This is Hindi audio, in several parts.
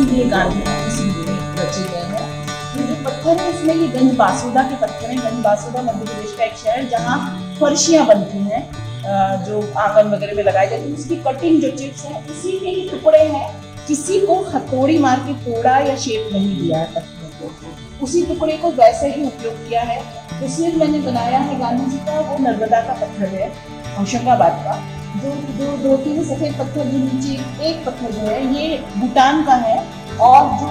इसीलिए गांधी इसीलिए रचे गए हैं। ये जो पत्थर है इसमें ये गंज बासुदा के पत्थर हैं। गंज बासुदा मध्य प्रदेश का एक शहर जहाँ फर्शियाँ बनती हैं, जो आंगन वगैरह में लगाई जाती है, उसकी कटिंग जो चिप्स है उसी के ही टुकड़े हैं। किसी को हथौड़ी मार के तोड़ा या शेप नहीं दिया है पत्थरों को, उसी टुकड़े को वैसे ही उपयोग किया है। जो सिर मैंने बनाया है गांधी जी का वो नर्मदा का पत्थर है, होशंगाबाद का। जो दो तीन सफेद पत्थर जो नीचे एक पत्थर जो है ये भूटान का है। और जो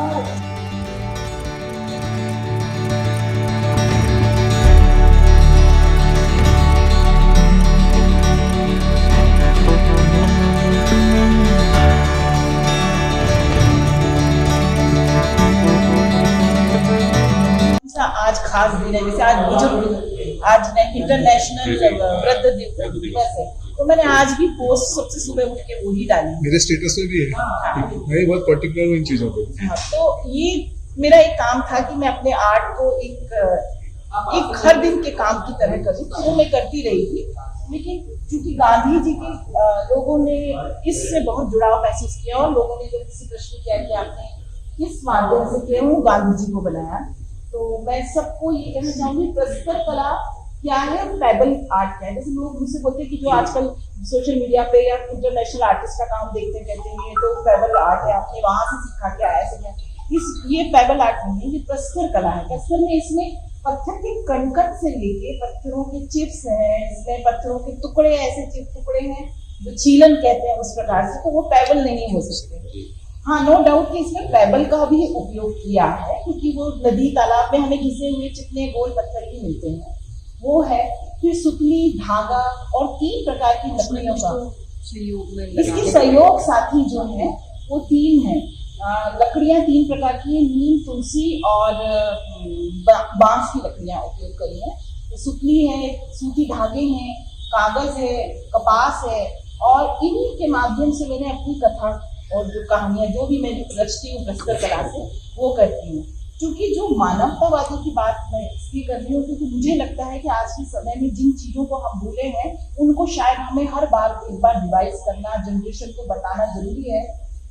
आज खास दिन है, जैसे आज बुजुर्ग, आज इंटरनेशनल वृद्ध दिवस है, तो मैंने आज भी पोस्ट सबसे सुबह उठ के वही डाली। मेरे स्टेटस में भी है। मैं बहुत पर्टिकुलर हूँ इन चीजों पे। तो ये मेरा एक काम था कि मैं अपने आर्ट को एक हर दिन के काम की तरह करूँ, तो वो मैं करती रही थी। लेकिन क्योंकि गांधी जी के लोगों ने इससे बहुत जुड़ाव महसूस किया और लोगों ने जब किसी प्रश्न किया कि आपने किस माध्यम से क्यों गांधी जी को बनाया, तो मैं सबको ये कहना चाहूंगी प्रस्तुत कला क्या है और ट्राइबल आर्ट क्या है। जैसे लोग मुझसे बोलते हैं कि जो आजकल सोशल मीडिया पे या इंटरनेशनल आर्टिस्ट का काम देखते हैं, कहते हैं ये तो ट्राइबल आर्ट है, आपने वहां से सीखा के आया ऐसे। ये ट्राइबल आर्ट नहीं है, ये प्रस्तुत कला है। प्रस्तुत में इसमें पत्थर के कणकण से लेके पत्थरों के चिप्स हैं, इसमें पत्थरों के टुकड़े ऐसे टुकड़े हैं जो छीलन कहते हैं उस प्रकार से, तो वो ट्राइबल नहीं हो सकते। हाँ, नो डाउट कि इसमें ट्राइबल का भी उपयोग किया है, क्योंकि वो नदी तालाब में हमें घिसे हुए चिकने गोल पत्थर ही मिलते हैं, वो है। फिर सुतली, धागा और 3 प्रकार की लकड़ियों का इसकी सहयोग साथी जो है वो 3 है। लकड़ियां 3 प्रकार की है, नीम, तुलसी और बांस की लकड़ियां उपयोग करी है। तो सुतली है, सूती धागे हैं, कागज है, कपास है, और इन्हीं के माध्यम से मैंने अपनी कथा और जो कहानियां जो भी मैं रचती हूँ प्रस्तुत कला से वो करती हूँ। क्योंकि जो मानवतावादी की बात मैं इसलिए कर रही हूँ क्योंकि मुझे लगता है कि आज के समय में जिन चीजों को हम भूले हैं उनको शायद हमें हर बार एक बार रिवाइज करना, जनरेशन को बताना जरूरी है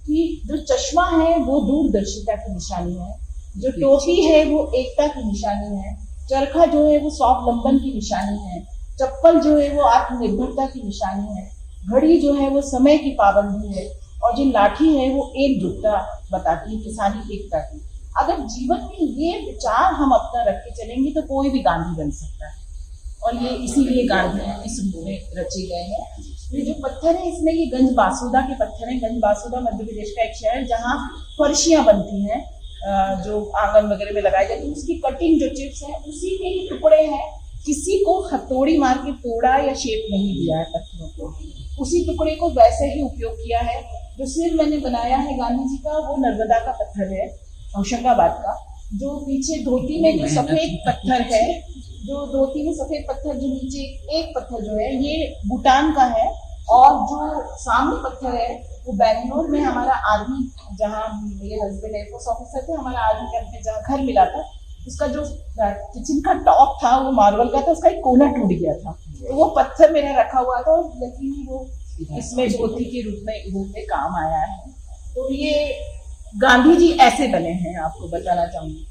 कि जो चश्मा है वो दूरदर्शिता की निशानी है, जो टोपी है वो एकता की निशानी है, चरखा जो है वो स्वावलंबन की निशानी है, चप्पल जो है वो आत्मनिर्भरता की निशानी है, घड़ी जो है वो समय की पाबंदी है, और जो लाठी है वो एकजुटता बताती है, किसानी एकता की। अगर जीवन में ये विचार हम अपना रख के चलेंगे तो कोई भी गांधी बन सकता है, और ये इसीलिए गांधी इस रूप में रचे गए हैं। ये जो पत्थर है इसमें ये गंज बासुदा के पत्थर हैं। गंज बासुदा मध्य प्रदेश का एक शहर जहाँ फर्शियाँ बनती हैं, जो आंगन वगैरह में लगाई जाती है, उसकी कटिंग जो चिप्स है उसी के ही टुकड़े हैं। किसी को हथौड़ी मार के तोड़ा या शेप नहीं दिया है पत्थरों को, उसी टुकड़े को वैसे ही उपयोग किया है। जो सिर मैंने बनाया है गांधी जी का वो नर्मदा का पत्थर है, होशंगाबाद का। जो पीछे धोती में जो सफेद पत्थर है, जो धोती में सफेद पत्थर जो नीचे एक पत्थर जो है ये भूटान का है, और जो सामने पत्थर है वो बेंगलोर में हमारा आर्मी, जहाँ मेरे हस्बैंड एयरफोर्स ऑफिसर थे, हमारा आर्मी कैंप में जहाँ घर मिला था, उसका जो किचन का टॉप था वो मार्बल का था, उसका एक कोना टूट गया था, तो वो पत्थर मेरा रखा हुआ था, और लकीली वो इसमें ज्योति के रूप में काम आया है। तो ये गांधी जी ऐसे बने हैं, आपको बताना चाहूंगी।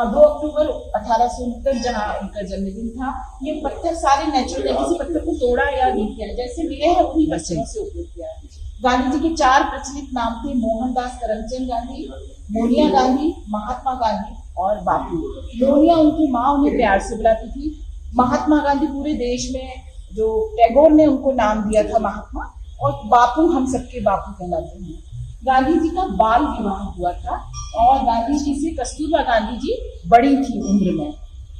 2 अक्टूबर 1869 जहाँ उनका जन्मदिन था, ये पत्थर सारे नेचुरल है, किसी पत्थर को तोड़ा या नहीं किया, जैसे मिले हैं उन्हीं पत्थरों से उपयोग किया है। गांधी जी के 4 प्रचलित नाम थे, मोहनदास करमचंद गांधी, मोनिया गांधी, महात्मा गांधी और बापू। मोनिया उनकी माँ उन्हें प्यार से बुलाती थी। महात्मा गांधी पूरे देश में, जो टैगोर ने उनको नाम दिया था महात्मा, और बापू हम सबके बापू कहलाते हैं। गांधी जी का बाल विवाह हुआ था, और गांधी जी से कस्तूरबा गांधी जी बड़ी थी उम्र में।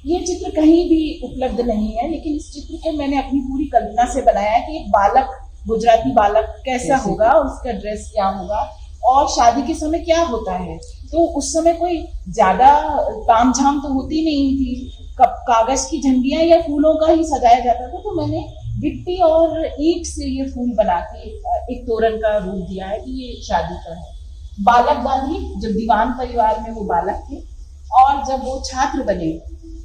ये चित्र कहीं भी उपलब्ध नहीं है, लेकिन इस चित्र को मैंने अपनी पूरी कल्पना से बनाया है कि एक बालक, गुजराती बालक कैसा होगा, उसका ड्रेस क्या होगा, और शादी के समय क्या होता है। तो उस समय कोई ज्यादा तामझाम तो होती नहीं थी, कागज की झंडियां या फूलों का ही सजाया जाता था। तो मैंने गिट्टी और ईंट से ये फूल बना के एक तोरण का रूप दिया है कि ये शादी का है। बालक गांधी जब दीवान परिवार में वो बालक थे, और जब वो छात्र बने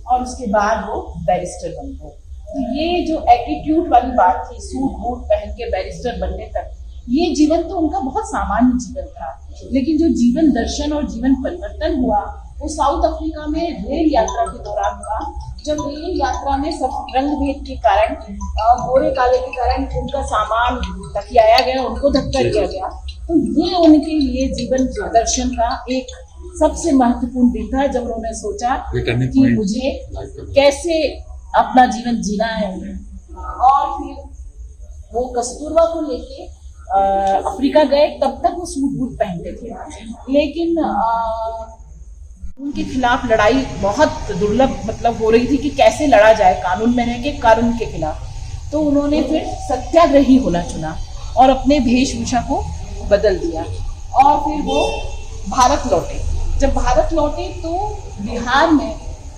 और उसके बाद वो बैरिस्टर बन गए। तो ये जो एटीट्यूड वाली बात थी, सूट बूट पहन के बैरिस्टर बनने तक, ये जीवन तो उनका बहुत सामान्य जीवन था, लेकिन जो जीवन दर्शन और जीवन परिवर्तन हुआ वो साउथ अफ्रीका में रेल यात्रा के दौरान हुआ। जब रेल यात्रा में सब रंग भेद के कारण, गोरे काले के कारण उनका सामान धकियाया गया, उनको धक्का दिया गया, तो ये उनके लिए जीवन दर्शन का एक सबसे महत्वपूर्ण दिन था, जब उन्होंने सोचा कि मुझे कैसे अपना जीवन जीना है। और फिर वो कस्तूरबा को लेके अफ्रीका गए। तब तक वो सूट बूट पहनते थे, लेकिन उनके खिलाफ लड़ाई बहुत दुर्लभ मतलब हो रही थी कि कैसे लड़ा जाए कानून में रह के कानून के खिलाफ। तो उन्होंने फिर सत्याग्रही होना चुना और अपने वेशभूषा को बदल दिया और फिर वो भारत लौटे। जब भारत लौटे तो बिहार में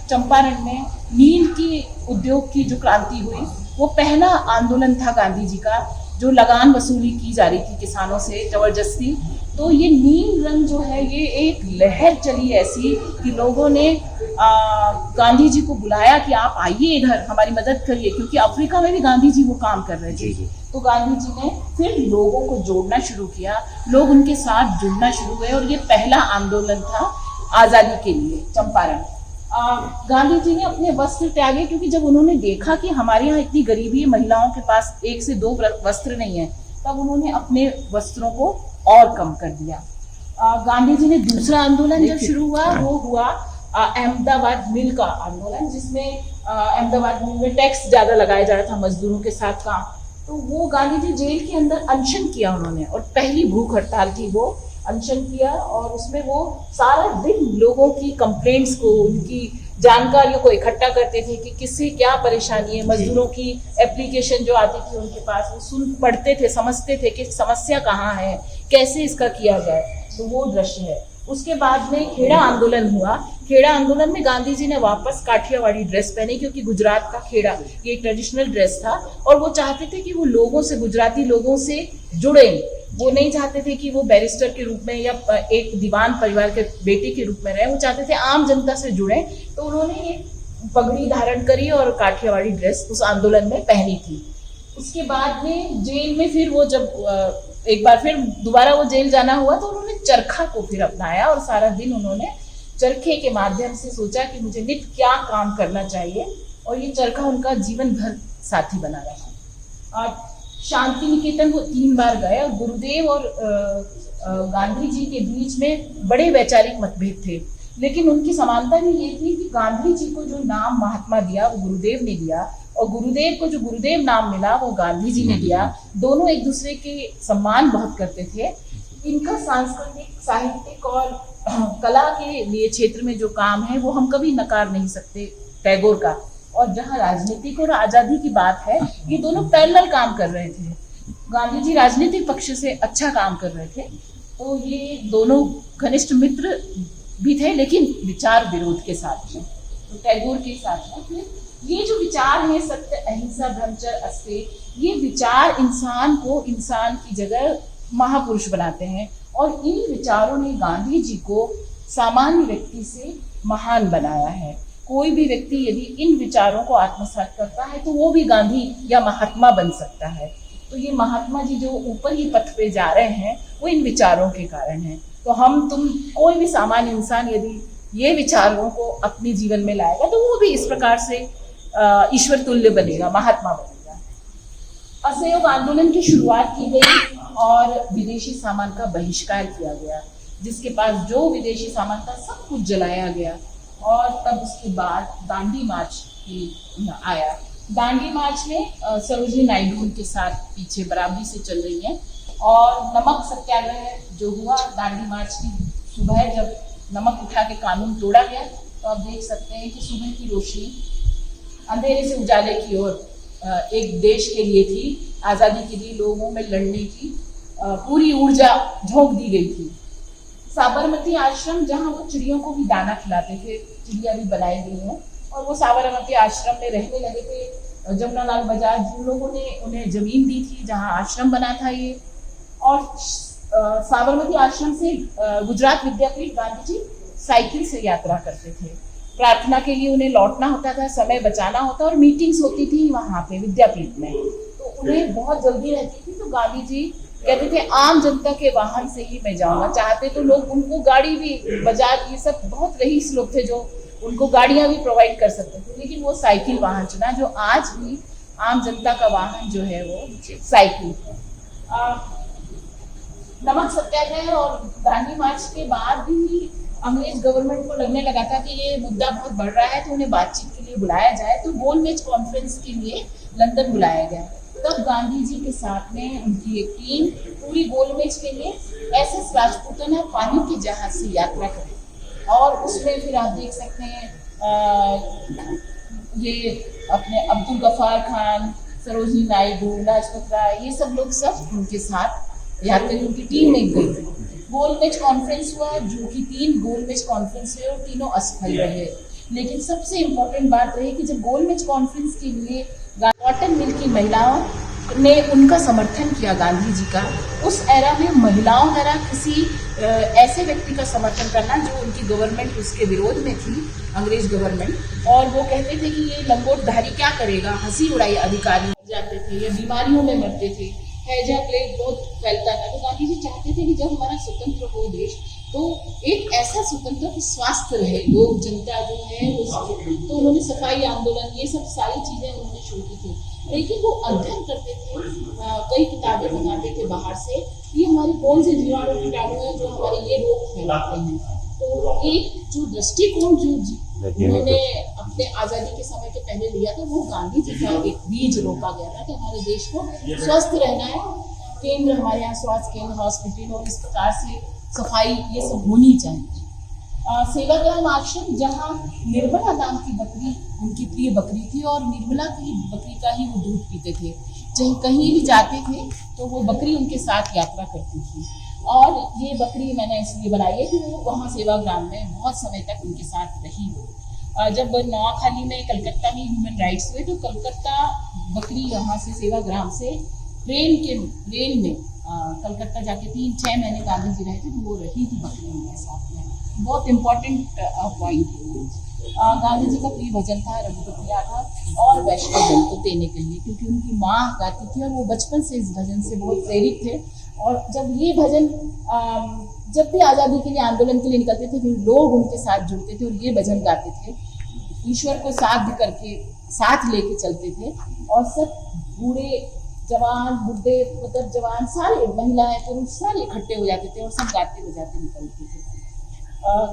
चंपारण में नील की उद्योग की जो क्रांति हुई, वो पहला आंदोलन था गांधी जी का, जो लगान वसूली की जा रही थी किसानों से जबरदस्ती। तो ये नील रंग जो है, ये एक लहर चली ऐसी कि लोगों ने गांधी जी को बुलाया कि आप आइए इधर हमारी मदद करिए, क्योंकि अफ्रीका में भी गांधी जी वो काम कर रहे थे। तो गांधी जी ने फिर लोगों को जोड़ना शुरू किया, लोग उनके साथ जुड़ना शुरू हुए और ये पहला आंदोलन था आज़ादी के लिए चंपारण। गांधी जी ने अपने वस्त्र त्यागे, क्योंकि जब उन्होंने देखा कि हमारे यहाँ इतनी गरीबी है, महिलाओं के पास 1 से 2 वस्त्र नहीं है, तब उन्होंने अपने वस्त्रों को और कम कर दिया। गांधी जी ने दूसरा आंदोलन जब शुरू हुआ, वो हुआ अहमदाबाद मिल का आंदोलन, जिसमें अहमदाबाद मिल में टैक्स ज्यादा लगाया जा रहा था मजदूरों के साथ काम। तो वो गांधी जी जेल के अंदर अनशन किया उन्होंने, और पहली भूख हड़ताल थी, वो अनशन किया और उसमें वो सारा दिन लोगों की कंप्लेंट्स को, उनकी जानकारियों को इकट्ठा करते थे कि किससे क्या परेशानी है। मजदूरों की एप्लीकेशन जो आती थी उनके पास, वो पढ़ते थे, समझते थे कि समस्या कहाँ है, कैसे इसका किया जाए। तो वो दृश्य है। उसके बाद में खेड़ा आंदोलन हुआ। खेड़ा आंदोलन में गांधी जी ने वापस काठियावाड़ी ड्रेस पहनी, क्योंकि गुजरात का खेड़ा ये ट्रेडिशनल ड्रेस था और वो चाहते थे कि वो लोगों से, गुजराती लोगों से जुड़े। वो नहीं चाहते थे कि वो बैरिस्टर के रूप में या एक दीवान परिवार के बेटे के रूप में रहे, वो चाहते थे आम जनता से जुड़े। तो उन्होंने एक पगड़ी धारण करी और काठियावाड़ी ड्रेस उस आंदोलन में पहनी थी। उसके बाद में जेल में फिर वो जब एक बार फिर दोबारा वो जेल जाना हुआ, तो उन्होंने चरखा को फिर अपनाया और सारा दिन उन्होंने चरखे के माध्यम से सोचा कि मुझे नित्य क्या काम करना चाहिए, और ये चरखा उनका जीवन भर साथी बना रहा। और शांति निकेतन वो 3 बार गए और गुरुदेव और गांधी जी के बीच में बड़े वैचारिक मतभेद थे, लेकिन उनकी समानता भी ये थी कि गांधी जी को जो नाम महात्मा दिया वो गुरुदेव ने दिया, और गुरुदेव को जो गुरुदेव नाम मिला वो गांधी जी ने दिया। दोनों एक दूसरे के सम्मान बहुत करते थे। इनका सांस्कृतिक, साहित्यिक और कला के लिए क्षेत्र में जो काम है वो हम कभी नकार नहीं सकते टैगोर का। और जहाँ राजनीतिक और आज़ादी की बात है, ये दोनों पैरेलल काम कर रहे थे। गांधी जी राजनीतिक पक्ष से अच्छा काम कर रहे थे, तो ये दोनों घनिष्ठ मित्र भी थे, लेकिन विचार विरोध के साथ में। तो टैगोर के साथ में फिर ये जो विचार है, सत्य, अहिंसा, ब्रह्मचर्य, अस्तेय, ये विचार इंसान को इंसान की जगह महापुरुष बनाते हैं, और इन विचारों ने गांधी जी को सामान्य व्यक्ति से महान बनाया है। कोई भी व्यक्ति यदि इन विचारों को आत्मसात करता है तो वो भी गांधी या महात्मा बन सकता है। तो ये महात्मा जी जो ऊपर ही पथ पे जा रहे हैं, वो इन विचारों के कारण है। तो हम तुम कोई भी सामान्य इंसान यदि ये विचारों को अपने जीवन में लाएगा, तो वो भी इस प्रकार से ईश्वर तुल्य बनेगा, महात्मा बनेगा। असहयोग आंदोलन की शुरुआत की गई और विदेशी सामान का बहिष्कार किया गया। जिसके पास जो विदेशी सामान था सब कुछ जलाया गया। और तब उसके बाद दांडी मार्च आया। दांडी मार्च में सरोजिनी नायडू उनके साथ पीछे बराबरी से चल रही है। और नमक सत्याग्रह जो हुआ दांडी मार्च की सुबह, जब नमक उठा के कानून तोड़ा गया, तो आप देख सकते हैं कि सुबह की रोशनी अंधेरे से उजाले की ओर एक देश के लिए थी, आज़ादी के लिए लोगों में लड़ने की पूरी ऊर्जा झोंक दी गई थी। साबरमती आश्रम, जहाँ वो चिड़ियों को भी दाना खिलाते थे, चिड़िया भी बनाई गई हैं, और वो साबरमती आश्रम में रहने लगे थे। जमुनालाल बजाज जिन लोगों ने उन्हें जमीन दी थी जहाँ आश्रम बना था ये। और साबरमती आश्रम से गुजरात विद्यापीठ गांधी जी साइकिल से यात्रा करते थे। प्रार्थना के लिए उन्हें लौटना होता था, समय बचाना होता, और मीटिंग्स होती थी वहाँ पे विद्यापीठ में, तो उन्हें बहुत जल्दी रहती थी। तो गांधी जी कहते थे आम जनता के वाहन से ही मैं जाऊंगा, चाहते तो लोग उनको गाड़ी भी, बजाज ये सब बहुत रईस लोग थे जो उनको गाड़ियां भी प्रोवाइड कर सकते थे, लेकिन वो साइकिल वाहन चुना, जो आज भी आम जनता का वाहन जो है वो साइकिल। नमक सत्याग्रह और दांडी मार्च के बाद भी अंग्रेज गवर्नमेंट को लगने लगा था कि ये मुद्दा बहुत बढ़ रहा है, तो उन्हें बातचीत के लिए बुलाया जाए, तो गोलमेज कॉन्फ्रेंस के लिए लंदन बुलाया गया। तब गांधी जी के साथ में उनकी एक टीम पूरी गोलमेज के लिए SS राजपूताना पानी के जहाज से यात्रा करी, और उसमें फिर आप देख सकते हैं ये अपने अब्दुल गफ्फार खान, सरोजनी नायडू, लाजपत राय, ये सब लोग सब उनके साथ यात्रा, उनकी टीम में गई थी। गोलमेज कॉन्फ्रेंस हुआ, जो कि 3 गोलमेज कॉन्फ्रेंस हुए और तीनों असफल रहे। लेकिन सबसे इम्पोर्टेंट बात रही कि जब गोलमेज कॉन्फ्रेंस के लिए कॉटन मिल की महिलाओं ने उनका समर्थन किया गांधी जी का, उस एरा में महिलाओं द्वारा किसी ऐसे व्यक्ति का समर्थन करना जो उनकी गवर्नमेंट उसके विरोध में थी, अंग्रेज गवर्नमेंट, और वो कहते थे कि ये लंगोटधारी क्या करेगा, हंसी उड़ाई अधिकारी जाते थे या बीमारियों में मरते थे, हैजा प्लेग बहुत फैलता था। तो गांधी जी चाहते थे कि जब हमारा स्वतंत्र हो देश, तो एक ऐसा स्वतंत्र कि स्वास्थ्य रहे, लोग जनता जो है तो उन्होंने सफाई आंदोलन, ये सब सारी चीजें उन्होंने शुरू की थी। लेकिन वो अध्ययन करते थे, कई किताबें मंगाते थे बाहर से, ये हमारे कौन से जीवाणु कीटाणु हैं जो हमारे ये रोग फैलाते हैं। तो एक जो दृष्टिकोण जो उन्होंने अपने आज़ादी के समय के पहले लिया था, वो गांधी जी का एक बीज रोपा गया था कि हमारे देश को स्वस्थ रहना है, केंद्र हमारे यहाँ स्वास्थ्य केंद्र, हॉस्पिटल और इस प्रकार से सफाई ये सब होनी चाहिए। सेवाग्राम आश्रम, जहाँ निर्मला नाम की बकरी उनकी प्रिय बकरी थी, और निर्मला की बकरी का ही वो दूध पीते थे, चाहे कहीं भी जाते थे तो वो बकरी उनके साथ यात्रा करती थी। और ये बकरी मैंने इसलिए बनाई है कि वो वहाँ सेवाग्राम में बहुत समय तक उनके साथ रही हो। जब नोआखाली में कलकत्ता में ह्यूमन राइट्स हुए, तो कलकत्ता बकरी यहाँ से सेवाग्राम से रेल में कलकत्ता जाके 3-6 महीने गांधी जी रहे थे, तो वो रही थी बकरी उनके साथ में। बहुत इम्पोर्टेंट पॉइंट है। गांधी जी का प्रिय भजन था रघुपति राघव और वैष्णव जन को देने के लिए, क्योंकि उनकी माँ गाती थी और वो बचपन से इस भजन से बहुत प्रेरित थे। और जब ये भजन जब भी आज़ादी के लिए आंदोलन के लिए निकलते थे, फिर लोग उनके साथ जुड़ते थे और ये भजन गाते थे, ईश्वर को साथ लेके चलते थे, और सब बूढ़े जवान, बुढ़े, मतलब जवान, सारे महिलाएं पुरुष सारे इकट्ठे हो जाते थे और सब गाते बजाते निकलते थे।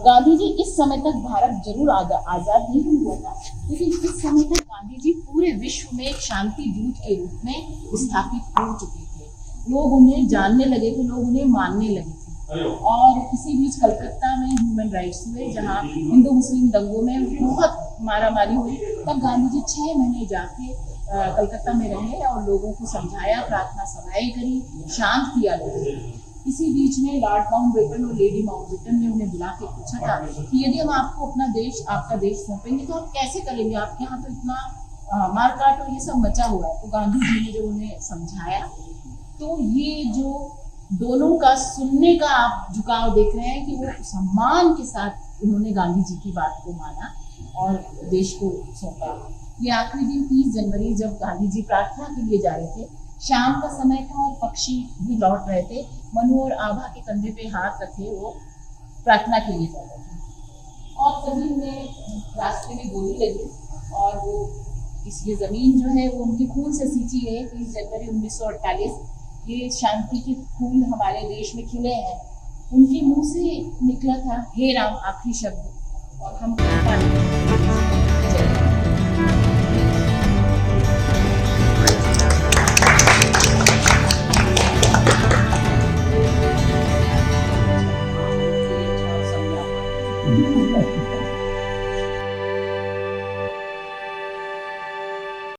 गांधी जी इस समय तक, भारत जरूर आजाद नहीं हुआ था, लेकिन इस समय तक गांधी जी पूरे विश्व में एक शांति दूत के रूप में स्थापित हो चुके थे। लोग उन्हें जानने लगे थे, लोग उन्हें मानने लगे थे। और इसी बीच कलकत्ता में ह्यूमन राइट्स हुए, जहाँ हिंदू मुस्लिम दंगों में बहुत मारामारी हुई। तब गांधी जी 6 महीने जाके कलकत्ता में रहे और लोगों को समझाया, प्रार्थना सभाएं करी, शांत किया लोगों को। इसी बीच में लॉर्ड माउंटबेटन और लेडी माउंटबेटन ने उन्हें बुला के पूछा था कि यदि हम आपको आपका देश सौंपेंगे तो आप कैसे करेंगे, आपके यहाँ तो इतना मारकाट और ये सब मचा हुआ है। तो गांधी जी ने जब उन्हें समझाया, तो ये जो दोनों का सुनने का आप झुकाव देख रहे हैं कि वो सम्मान के साथ उन्होंने गांधी जी की बात को माना और देश को सौंपा। ये आखिरी दिन 30 जनवरी, जब गांधी जी प्रार्थना के लिए जा रहे थे, शाम का समय था और पक्षी भी लौट रहे थे। मनु और आभा के कंधे पे हाथ रखे वो प्रार्थना के लिए जा रहे थे, और तभी उन्हें रास्ते में गोली लगी, और वो ये जमीन जो है वो उनके खून से सींची है। 30 जनवरी 1948 ये शांति के फूल हमारे देश में खिले हैं। उनके मुंह से निकला था हे राम, आखिरी शब्द, और हम Thank you.